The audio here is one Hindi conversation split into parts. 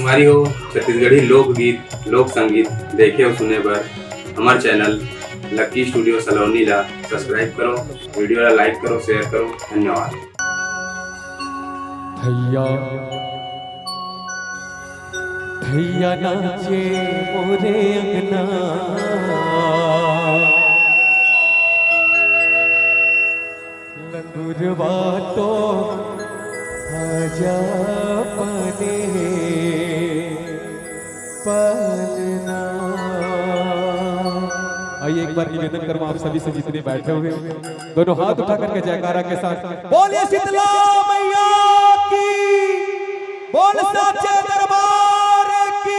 तुम्हारी हो छत्तीसगढ़ी लोकगीत लोक संगीत देखे और सुने बर हमार चैनल लक्की स्टूडियो सलोनी ला सब्सक्राइब करो, वीडियो ला लाइक करो, शेयर करो। धन्यवाद। भैया भैया नाचे मोरे अंगना, लंगुरवा तो आजा पने पलना। आइए एक बार निवेदन करूं आप सभी से जितने बैठे हुए दोनों हाथ उठा करके जयकारा के साथ बोलिए शीतला मैया की, बोल साचे दरबार की।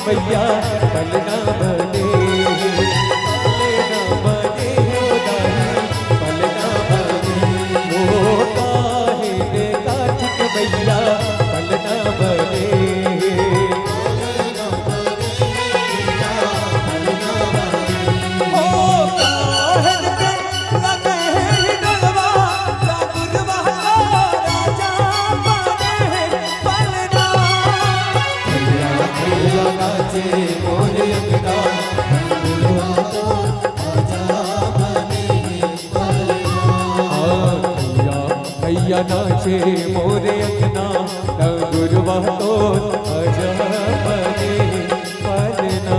भैया पलना बने पलना बने वो काहे ने काठ के भैया पलना बने। भैया नाचे मोरे अंगना, गुरुवा तो आजा बने पलना।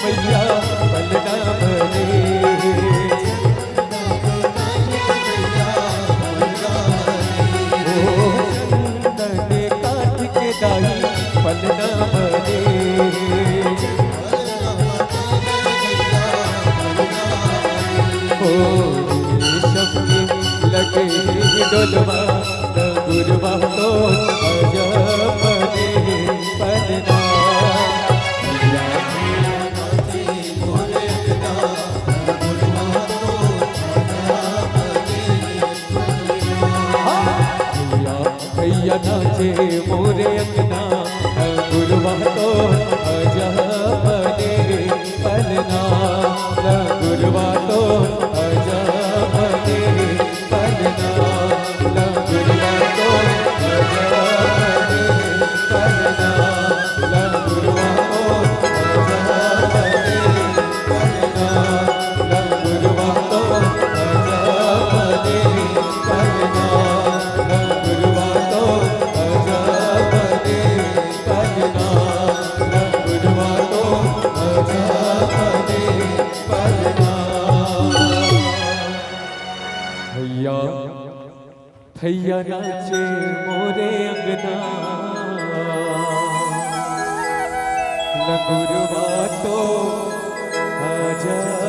भैया पलना बने नने काठ के दाई पलना बने। ओ शब्द लगे डोलवा गुरवा तो आजा बने पलना। भैया नाचे मोरे अंगना, गुरुवा तो आजा बने पलना। गुरुवा तो आजा बने पलना। गुरुवा तो आजा बने पलना। गुरुवा तो आजा बने पलना। गुरुवा तो आजा बने पलना। भैया नाचे मोरे अंगना, लगुरवा तो आजा